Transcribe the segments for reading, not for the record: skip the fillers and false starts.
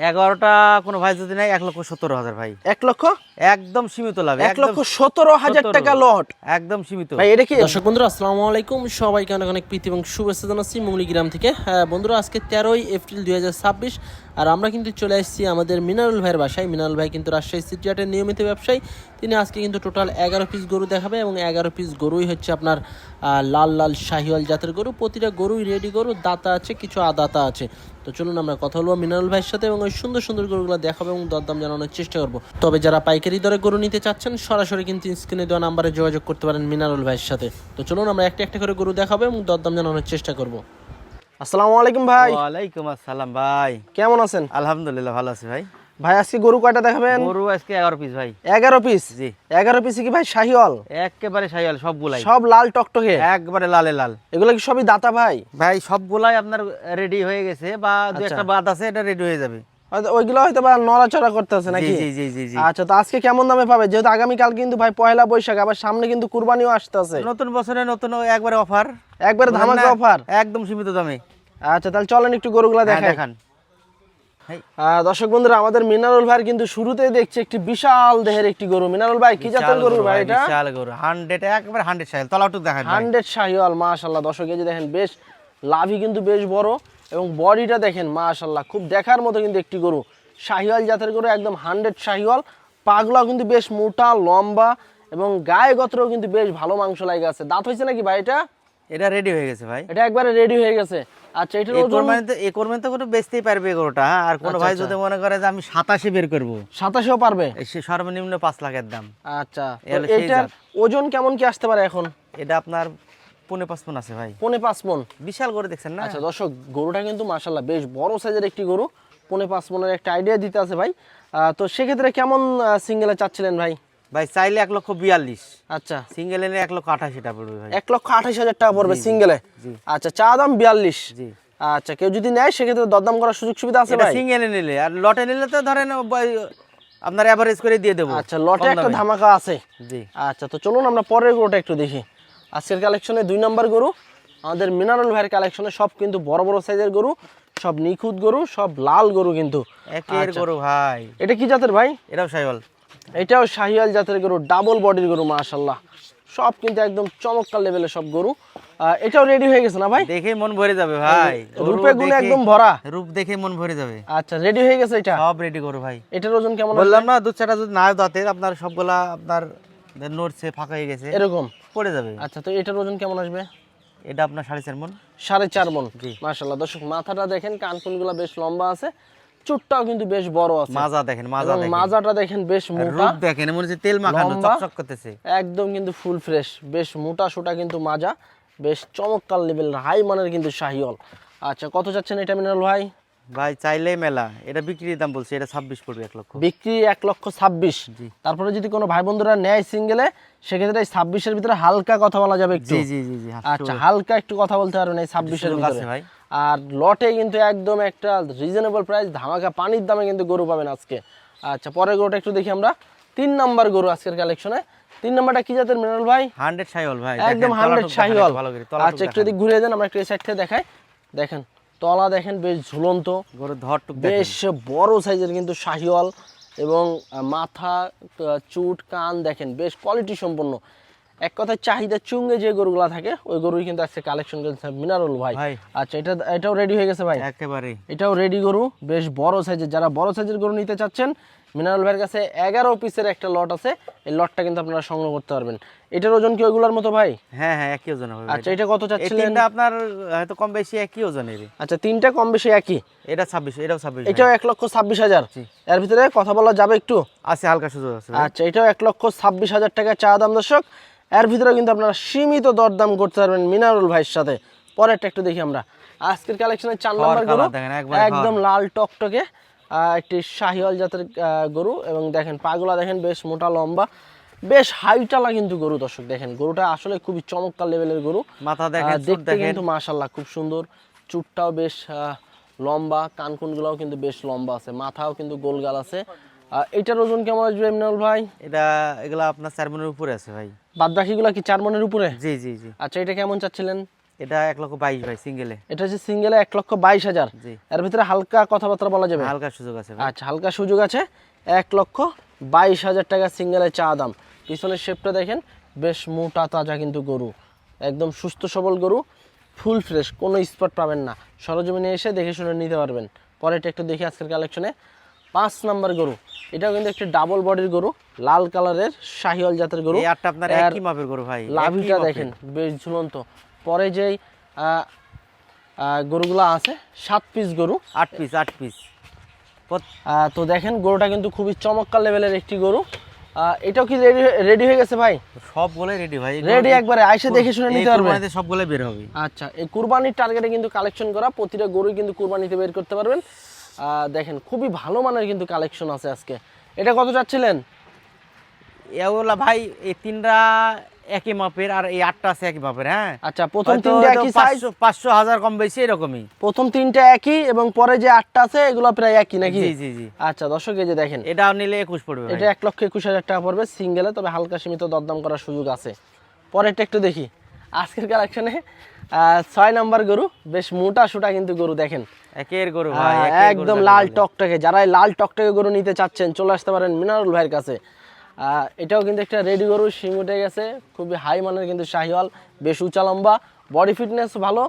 11টা কোনো ভাই যদি নাই 1,17,000 ভাই। 1 লক্ষ একদম সীমিত লাভ। 1,17,000 টাকা লট, একদম সীমিত ভাই। এটা কি? দর্শক বন্ধুরা আসসালামু আলাইকুম, সবাইকে অনেক অনেক প্রীতি এবং শুভেচ্ছা জানাচ্ছি মৌলিগ্রাম থেকে। বন্ধুরা আজকে 13ই এপ্রিল 2026, আর আমরা কিন্তু চলে আসছি আমাদের মিনারুল ভাইয়ের বাসায়। মিনারুল ভাই কিন্তু রাজশাহী সিটি হাটের নিয়মিত ব্যবসায়ী। তিনি আজকে কিন্তু টোটাল 11 পিস গরু দেখাবে এবং 11 পিস গরুই হচ্ছে আপনার লাল লাল শাহিওয়াল জাতের গরু। প্রতিটা গরুই রেডি গরু, দাতা আছে, কিছু আদাতা আছে। তো চলুন আমরা কথা বলবো মিনারুল ভাইয়ের সাথে এবং ওই সুন্দর সুন্দর গরুগুলো দেখাবো এবং দরদাম জানানোর চেষ্টা করবো। তবে যারা পাইকারি দরে গরু নিতে চাচ্ছেন সরাসরি কিন্তু স্ক্রিনে দেওয়া নাম্বারে যোগাযোগ করতে পারেন মিনারুল ভাইয়ের সাথে। তো চলুন আমরা একটা একটা করে গরু দেখাবো এবং দরদাম জানানোর চেষ্টা করব। আসসালামু আলাইকুম ভাই। ওয়ালাইকুম আসসালাম ভাই, কেমন আছেন? আলহামদুলিল্লাহ ভালো আছি ভাই। ভাই আজকে গরু কয়টা দেখাবেন? গরু আজকে 11 পিস ভাই। 11 পিস? জি। 11 পিসে কি ভাই শাহিওয়াল? একেবারে শাহিওয়াল সবগুলাই, সব লাল টকটকে, একবারে লালে লাল। এগুলো কি সবই দাতা ভাই? ভাই সবগুলাই আপনার রেডি হয়ে গেছে, বা দু একটা বাদ আছে, এটা রেডি হয়ে যাবে। ওইগুলো হয়তো বা নড়াচড়া করতেছে নাকি? জি জি জি জি। আচ্ছা, তো আজকে কেমন দামে পাবে? যেহেতু আগামীকাল কিন্তু ভাই পয়লা বৈশাখ, আবার সামনে কিন্তু কুরবানিও আসতেছে। নতুন বছরে নতুন একবারে অফার, একবারে ধামাকা অফার, একদম সীমিত দামে। আচ্ছা, তাহলে চলেন একটু গরুগুলা দেখাই। দেখান। দর্শক বন্ধুরা, আমাদের মিনারুল ভাই কিন্তু শুরুতেই দেখছে একটি বিশাল দেহের একটি গরু। মিনারুল ভাই কি জাতের গরু ভাই এটা? বিশাল গরু, 100 একবারে 100 শাহিওয়াল। তলাটুক দেখান। 100 শাহিওয়াল, মাশাআল্লাহ। দর্শক এই যে দেখেন, বেশ লাভই কিন্তু বেশ বড় এবং বডিটা দেখেন মাশাআল্লাহ, খুব দেখার মতো কিন্তু একটি গরু। শাহিওয়াল জাতের গরু, একদম 100 শাহিওয়াল। পাগলাও কিন্তু বেশ মোটা লম্বা এবং গায়ে গত্রও কিন্তু বেশ ভালো মাংস লাগে আছে। দাঁত হয়েছে নাকি ভাই এটা? এটা রেডি হয়ে গেছে ভাই, এটা একবারে রেডি হয়ে গেছে। আচ্ছা, এটার ওজন এই করবেন তো কোনো বেচতেই পারবে গরুটা। আর কোন ভাই যদি মনে করে যে আমি 87 বের করব, 27ও পারবে? সে সর্বনিম্ন 5 লাখের দাম। আচ্ছা, এটার ওজন কেমন কি আসতে পারে এখন? এটা আপনার 4.5 মণ আছে ভাই। 4.5 মণ? বিশাল গরু দেখছেন না? আচ্ছা দর্শক, গরুটা কিন্তু মাশাআল্লাহ বেশ বড় সাইজের একটি গরু। 4.5 মণের একটা আইডিয়া দিতে আছে ভাই। তো সেক্ষেত্রে কেমন সিঙ্গেলে চাচ্ছিলেন ভাই? ভাই চাইলে 1,42,000। আচ্ছা, সিঙ্গেল এনে 1,28,000 টাকা পড়বে ভাই। 1,28,000 টাকা পড়বে সিঙ্গেলে? আচ্ছা, চা দাম 42। জি। আচ্ছা, কেউ যদি নেয় সেক্ষেত্রে দরদাম করার সুযোগ সুবিধা আছে ভাই? সিঙ্গেলে নিলে, আর লটে নিলে তো ধরেন আপনার এভারেজ করে দিয়ে দেবো। আচ্ছা, লটে একটা ধামাকা আছে। জি। আচ্ছা, তো চলুন আমরা পরের গরুটা একটু দেখি। আজকের কালেকশনে 2 নম্বর গরু আমাদের মিনারুল ভাইয়ের কালেকশনে। সব কিন্তু বড় বড় সাইজের গরু, সব নিখুঁত গরু, সব লাল গরু কিন্তু। একের গরু ভাই। এটা কি জাতের ভাই? এটাও শাহিওয়াল। এটাও শাহিওয়াল জাতের গরু, ডাবল বডির গরু মাশাআল্লাহ। সব কিন্তু একদম চমৎকার লেভেলের সব গরু। এটাও রেডি হয়ে গেছে না ভাই? দেখে মন ভরে যাবে ভাই, রূপে গুণে একদম ভরা। রূপ দেখে মন ভরে যাবে। আচ্ছা, রেডি হয়ে গেছে এটা? সব রেডি করো ভাই। এটার ওজন কেমন? বললাম না, দুধ চাটা যদি না দাঁতে আপনার সবগুলা আপনার নড়ছে, ফাঁকা হয়ে গেছে, এরকম পড়ে যাবে। আচ্ছা, তো এটার ওজন কেমন আসবে? এটা আপনার 4.5 মণ। 4.5 মণ? জি। মাশাআল্লাহ। দর্শক মাথাটা দেখেন, কানকুনগুলো বেশ লম্বা আছে, চুটটাও কিন্তু বেশ বড় আছে। মাজা দেখেন, মাজা দেখেন, মাজাটা দেখেন বেশ মোটা। রূপ দেখেন, মনে হচ্ছে তেল মাখানো, চকচক করতেছে একদম কিন্তু ফুল ফ্রেশ, বেশ মোটা সোটা কিন্তু মাজা, বেশ চমৎকার লেভেল, হাই মানের কিন্তু শাহিওয়াল। আচ্ছা, কত যাচ্ছেন এটা মিনারুল ভাই? ভাই চাইলেই মেলা। এটা বিক্রির দাম বলছে, এটা 26 পড়বে, 1 লক্ষ বিক্রি 1,26,000। জি। তারপরে যদি কোনো ভাই বন্ধুরা নেয় সিঙ্গেলে, সেক্ষেত্রে 26-এর ভিতরে হালকা কথা বলা যাবে একটু? জি জি জি জি। আচ্ছা, হালকা একটু কথা বলতে পারবেন এই 26-এর ভিতরে ভাই। আর লটে কিন্তু একদম একটা রিজনেবল প্রাইস, ধামাকা পানির দামে কিন্তু গরু পাবেন আজকে। আচ্ছা, পরের গরুটা একটু দেখি আমরা। 3 নাম্বার গরু আজকের কালেকশনে। 3 নাম্বারটা কি জাতের মিনারুল ভাই? 100 শাহিওয়াল ভাই, একদম 100 শাহিওয়াল। আচ্ছা, একটু এদিক ঘুরে দেন, আমরা একটু এই সাইড থেকে দেখাই। দেখেন তলা দেখেন বেশ ঝুলন্ত, গরু ধরটুক বেশ বড় সাইজের কিন্তু শাহিওয়াল এবং মাথা, চুট, কান দেখেন বেশ কোয়ালিটি সম্পন্ন। এক কথায় চাহিদা চুঙ্গে যে গরুগুলা থাকে ওই গরুই কিন্তু আজকে কালেকশন করছে মিনারুল ভাই। আচ্ছা, এটাও রেডি হয়ে গেছে ভাই? একেবারে এটাও রেডি গরু, বেশ বড় সাইজের। যারা বড় সাইজের গরু নিতে চাচ্ছেন, মিনারুল ভাইয়ের কাছে 11 পিসের একটা লট আছে। এই লটটা কিন্তু আপনারা সংগ্রহ করতে পারবেন। এটার ওজন কি ওইগুলোর মতো ভাই? হ্যাঁ হ্যাঁ, একই ওজন হবে। আচ্ছা, এটা কত চাচ্ছিলেন? এটা আপনার হয়তো কম বেশি একই ওজনের। আচ্ছা, তিনটা কম বেশি একই। এটা 26, এটাও 26। এটাও 1,26,000। এর ভিতরে কথা বলা যাবে একটু? আছে, হালকা সুযোগ আছে। আচ্ছা, এটাও 1,26,000 টাকা চা দাম দর্শক। এর ভিতরে কিন্তু আপনারা সীমিত দরদাম করতে পারবেন মিনারুল ভাইয়ের সাথে। পরেরটা একটু দেখি আমরা। আজকের কালেকশনের 4 নম্বর গরু, একদম লাল টকটকে একটি শাহিওয়াল জাতের গরু এবং দেখেন পাগুলা দেখেন বেশ মোটা লম্বা, বেশ হাইটালা কিন্তু গরু। দর্শক দেখেন, গরুটা আসলে খুবই চমৎকার লেভেলের গরু। মাথা দেখেন, দেখতে কিন্তু মাশাআল্লাহ খুব সুন্দর, চুটটাও বেশ লম্বা, কানকুনগুলোও কিন্তু বেশ লম্বা আছে, মাথাও কিন্তু গোলগাল আছে। এটার ওজন কেমন আসবে মিনারুল ভাই? এগুলা আপনার 4 মণের উপরে আছে ভাই। বাদ বাকিগুলা কি 4 মণের উপরে? জি জি জি। আচ্ছা, এটা কেমন চাচ্ছিলেন? এটা 1,22,000 ভাই সিঙ্গেলে। এটা হচ্ছে সিঙ্গেলে 1,22,000। জি। এর ভিতরে হালকা কথাবার্তা বলা যাবে? হালকা সুযোগ আছে ভাই। আচ্ছা, হালকা সুযোগ আছে। 1,22,000 টাকা সিঙ্গেলে চা দাম। পিছনের শেপটা দেখেন, বেশ মোটা তাজা কিন্তু গরু, একদম সুস্থ সবল গরু, ফুল ফ্রেশ, কোনো স্পট পাবেন না। সরজমিনে এসে দেখে শুনে নিতে পারবেন। পরেরটা একটু দেখি আজকের কালেকশনে। 5 নাম্বার গরু, এটাও কিন্তু একটি ডাবল বডির গরু, লাল কালারের শাহিওয়াল জাতের গরু। এই আটটা আপনার একই মাপের গরু ভাই। লাভিটা দেখেন বেশ ঝুলন্ত। পরে যেই গরুগুলো আছে 7 পিস গরু, 8 পিস। তো দেখেন গরুটা কিন্তু খুবই চমৎকার লেভেলের একটি গরু। এটাও কি রেডি হয়ে গেছে ভাই? সবগুলোই রেডি ভাই, রেডি একবারে আইসে দেখে শুনে নিতে পারবেন। কুরবানিতে সবগুলো বের হবে। আচ্ছা, এই কুরবানির টার্গেটে কিন্তু কালেকশন করা, প্রতিটা গরুই কিন্তু কুরবানিতে বের করতে পারবেন। দেখেন খুবই ভালো মানের কিন্তু কালেকশন আছে আজকে। এটা কত চাচ্ছিলেন? এগুলা ভাই এই তিনটা একই মাপের, আর এই 8টা আছে একই মাপের। হ্যাঁ আচ্ছা, প্রথম তিনটা একই সাইজ, 500-1000 কম বেশি এরকমই। প্রথম তিনটা একই এবং পরে যে 8টা আছে এগুলো প্রায় একই নাকি? জি। আচ্ছা দর্শক, এই যে দেখেন, এটাও নিলে 21 পড়বে ভাই। এটা 1,21,000 টাকা পড়বে সিঙ্গেলে, তবে হালকা সীমিত দরদাম করার সুযোগ আছে। পরেরটা একটু দেখি আজকের কালেকশনে। 6 নাম্বার গরু, বেশ মোটা সোটা কিন্তু গরু দেখেন, একের গরু ভাই, একদম লাল টকটকে। যারা এই লাল টকটকে গরু নিতে চাচ্ছেন চলে আসতে পারেন মিনারুল ভাইয়ের কাছে। এটাও কিন্তু একটা রেডি গরু, শিং উঠে গেছে, খুবই হাই মানের কিন্তু শাহিওয়াল, বেশ উঁচা লম্বা, বডি ফিটনেস ভালো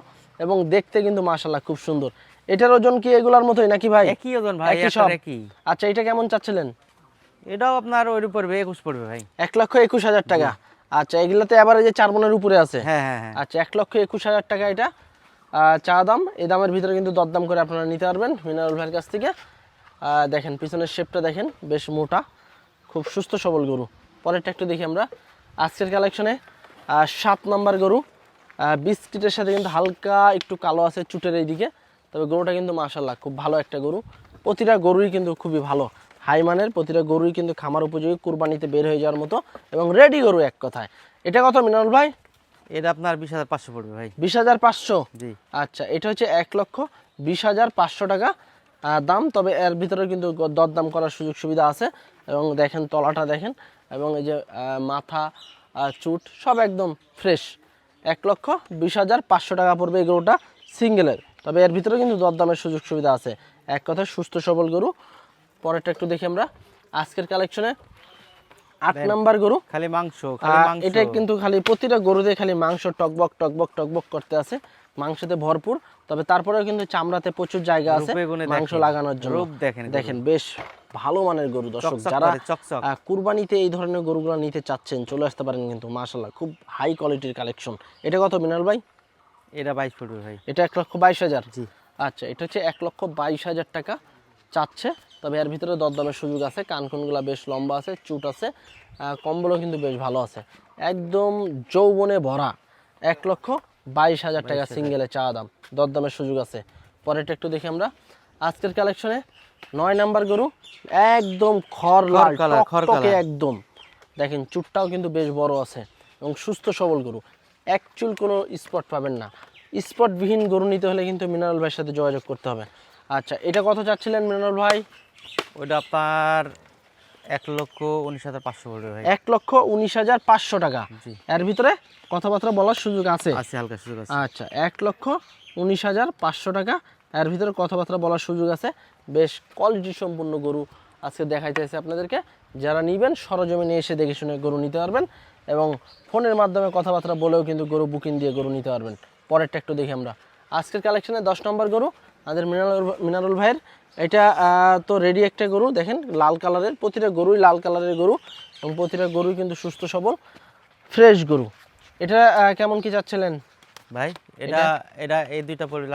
এবং দেখতে কিন্তু মাশাআল্লাহ খুব সুন্দর। এটার ওজন কি এগুলার মতোই নাকি ভাই? একই ওজন ভাই, একই। আচ্ছা, এটা কেমন চাচ্ছিলেন? এটাও আপনার ওই পড়বে 21 পড়বে ভাই। 1,21,000 টাকা। আচ্ছা, এগুলোতে এভারেজে 4 মনের উপরে আছে। হ্যাঁ। আচ্ছা, 1,21,000 টাকা এটা চা দাম। এই দামের ভিতরে কিন্তু দরদাম করে আপনারা নিতে পারবেন মিনারুল ভাইয়ের কাছ থেকে। দেখেন পিছনের শেপটা দেখেন, বেশ মোটা, খুব সুস্থ সবল গরু। পরেরটা একটু দেখি আমরা আজকের কালেকশনে। 7 নাম্বার গরু, বিস্কিটের সাথে কিন্তু হালকা একটু কালো আছে চুটের এই দিকে, তবে গরুটা কিন্তু মাশাআল্লাহ খুব ভালো একটা গরু। প্রতিটা গরুই কিন্তু খুবই ভালো, হাই মানের, প্রতিটা গরুই কিন্তু খামার উপযোগী, কুরবানিতে বের হয়ে যাওয়ার মতো এবং রেডি গরু এক কথায়। এটা কত মিনারুল ভাই? এটা আপনার 20,500 পড়বে ভাই। 20,500? জি। আচ্ছা, এটা হচ্ছে 1,20,500 টাকা দাম, তবে এর ভিতরে কিন্তু দরদাম করার সুযোগ সুবিধা আছে। এবং দেখেন তলাটা দেখেন, এবং এই যে মাথা চুট সব একদম ফ্রেশ। 1,20,500 টাকা পড়বে এই গরুটা সিঙ্গেলের, তবে এর ভিতরে কিন্তু দরদামের সুযোগ সুবিধা আছে। এক কথায় সুস্থ সবল গরু। পরেরটা একটু দেখি আমরা আজকের কালেকশনে। 8 নাম্বার গরু, খালি মাংস। এটা কিন্তু খালি প্রতিটা গরুতে খালি মাংস টকবক করতে আছে, মাংসতে ভরপুর। তবে তারপরেও কিন্তু চামড়াতে প্রচুর জায়গা আছে মাংস লাগানোর জন্য। দেখেন বেশ ভালো মানের গরু। দর্শক যারা কুরবানিতে এই ধরনের গরুগুলো নিতে চাচ্ছেন চলে আসতে পারেন কিন্তু মাশাআল্লাহ খুব হাই কোয়ালিটির কালেকশন। এটা কত মিনাল ভাই? এটা 22 পড়বে ভাই। এটা 1,22,000? জি। আচ্ছা, এটা হচ্ছে 1,22,000 টাকা চাচ্ছে, তবে এর ভিতরে দরদামের সুযোগ আছে। কানকুনগুলা বেশ লম্বা আছে, চুট আছে, কম্বলও কিন্তু বেশ ভালো আছে, একদম যৌবনে ভরা। 1,22,000 টাকা সিঙ্গেলে চা দাম, দরদামের সুযোগ আছে। পরেরটা একটু দেখি আমরা আজকের কালেকশনে। 9 নাম্বার গরু, একদম খড় একদম দেখেন, চুটটাও কিন্তু বেশ বড় আছে এবং সুস্থ সবল গরু, অ্যাকচুয়াল কোনো স্পট পাবেন না। স্পটবিহীন গরু নিতে হলে কিন্তু মিনারুল ভাইয়ের সাথে যোগাযোগ করতে হবে। আচ্ছা, এটা কত চাচ্ছিলেন মিনারুল ভাই? ওইটা আপনার 1,19,500 পড়বে ভাই। 1,19,500 টাকা। এর ভিতরে কথাবার্তা বলার সুযোগ আছে? হালকা সুযোগ আছে। আচ্ছা, 1,19,500 টাকা, এর ভিতরে কথাবার্তা বলার সুযোগ আছে। বেশ কোয়ালিটি সম্পূর্ণ গরু আজকে দেখাইতেছে আপনাদেরকে। যারা নিবেন সরজমিনে এসে দেখে শুনে গরু নিতে পারবেন এবং ফোনের মাধ্যমে কথাবার্তা বলেও কিন্তু গরু বুকিং দিয়ে গরু নিতে পারবেন। পরেরটা একটু দেখি আমরা আজকের কালেকশনে। 10 নম্বর গরু আমাদের মিনারুল ভাইয়ের। এটা তো রেডি একটা গরু, দেখেন লাল কালারের, প্রতিটা গরুই লাল কালারের গরু এবং প্রতিটা গরুই কিন্তু সুস্থ সবল ফ্রেশ গরু। এটা কেমন কি চাচ্ছিলেন ভাই? এটা এই দুইটা পড়বে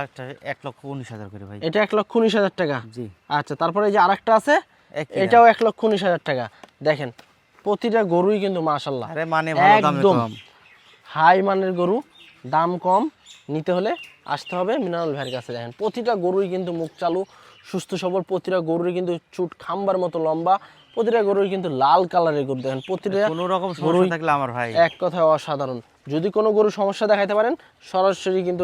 1,19,000 করে ভাই। এটা 1,19,000 টাকা। জি। আচ্ছা, তারপরে এই যে আরেকটা আছে এটাও 1,19,000 টাকা। দেখেন প্রতিটা গরুই কিন্তু মাশাআল্লাহ একদম হাই মানের গরু, দাম কম, নিতে হলে আসতে হবে মিনারুল ভাইয়ের কাছে। দেখেন প্রতিটা গরুই কিন্তু মুখ চালু, সুস্থ সবল, প্রতিটা গরুই কিন্তু চুট খাম্বার মতো লম্বা, প্রতিটা গরুই কিন্তু লাল কালারের গরু। দেখেন প্রতিটা কোনো রকম সমস্যা থাকলে আমার ভাই এক কথায় অসাধারণ। যদি কোনো গরু সমস্যা দেখাইতে পারেন সরাসরি কিন্তু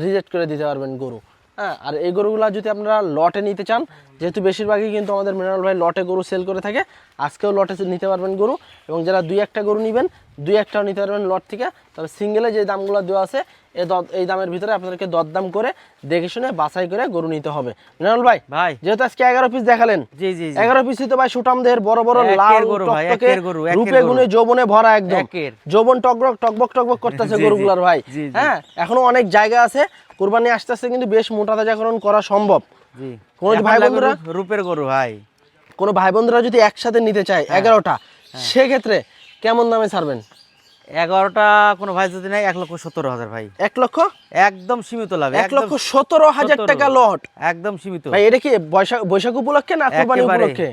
রিজেক্ট করে দিতে পারবেন গরু। হ্যাঁ, আর এই গরুগুলা যদি আপনারা লটে নিতে চান, যেহেতু বেশিরভাগই কিন্তু আমাদের মিনারেল ভাই লটে গরু সেল করে থাকে, আজকেও লটে নিতে পারবেন গরু, এবং যারা 2-1টা গরু নেবেন 2-1টাও নিতে পারবেন লট থেকে। তবে সিঙ্গেলে যে দামগুলো দেওয়া আছে এই দামের ভিতরে আপনাদেরকে দরদাম করে দেখে শুনে বাছাই করে গরু নিতে হবে। মিনারেল ভাই ভাই যেহেতু আজকে 11 পিস দেখালেন, জি জি 11 পিসই তো ভাই সুটাম দেহের বড় বড় একের লাল গরু ভাই, টকটকে একের গরু, একের রূপে গরু। গুণে যৌবনে ভরা একদম একের। যৌবন টকবক করতেছে জি, জি, গরুগুলার ভাই। জি, জি। হ্যাঁ, এখনো অনেক জায়গা আছে, কুরবানি আসতে আসতে কিন্তু বেশ মোটা তাজাকরণ করা সম্ভব। জি কোনো এখন ভাই লাগবে বন্ধুরা রূপের গরু ভাই। কোনো ভাই বন্ধুরা যদি একসাথে নিতে চায় 11টা, সেক্ষেত্রে কেমন দামে ছাড়বেন? 11টা কোনো ভাই যদি নাই 1,17,000 ভাই, 1 লক্ষ একদম সীমিত লাভ, 1,17,000 টাকা লট। একদম সীমিত ভাই এটা কি বৈশাখ উপলক্ষে না কুরবানি একেবারে উপলক্ষে?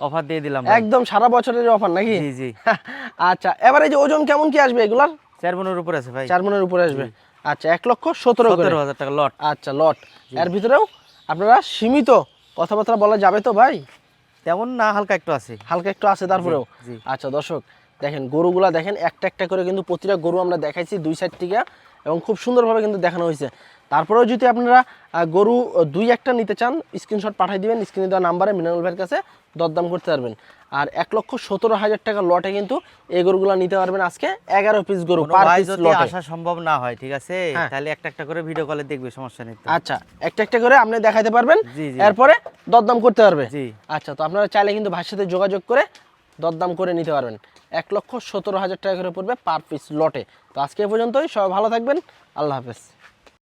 অফার দিয়ে দিলাম ভাই। একদম সারা বছরের অফার নাকি? জি জি আচ্ছা, এবারে যে ওজন কেমন কি আসবে এগুলার? 4 মনের উপর আছে ভাই, 4 মনের উপরে আসবে। আচ্ছা, 1,17,000 করে। 17,000 টাকা লট। আচ্ছা, লট। এর ভিতরেও আপনারা সীমিত কথাবার্তা বলা যাবে তো ভাই? তেমন না, হালকা একটু আছে। হালকা একটু আছে তারপরেও। জি। আচ্ছা দর্শক, দেখেন গরুগুলা দেখেন, একটা একটা করে কিন্তু প্রতিটা গরু আমরা দেখাইছি 2 সাইড থেকে, এবং খুব সুন্দরভাবে কিন্তু দেখানো হয়েছে। তারপরেও যদি আপনারা গরু 2-1টা নিতে চান, স্ক্রিনশট পাঠিয়ে দিবেন স্ক্রিনে দেওয়া নাম্বারে, মিনারেল ভাইয়ের কাছে দরদাম করতে পারবেন। আর 1,17,000 টাকা লটে কিন্তু এই গরুগুলা নিতে পারবেন আজকে 11 পিস গরু কোনো পার ভাই পিস যদি লটে। আসা সম্ভব না হয়, ঠিক আছে, হ্যাঁ। তাহলে একটা একটা করে ভিডিও কলে দেখবে, সমস্যা নেই তো। আচ্ছা, একটা একটা করে আপনি দেখাতে পারবেন, জি, জি। এরপরে দরদাম করতে পারবে। জি। আচ্ছা, তো আপনারা চাইলে কিন্তু ভাইয়ের সাথে যোগাযোগ করে দরদাম করে নিতে পারবেন। 1,17,000 টাকা করে পড়বে পার পিস লটে। তো আজকে এ পর্যন্তই, সবাই ভালো থাকবেন, আল্লাহ হাফেজ।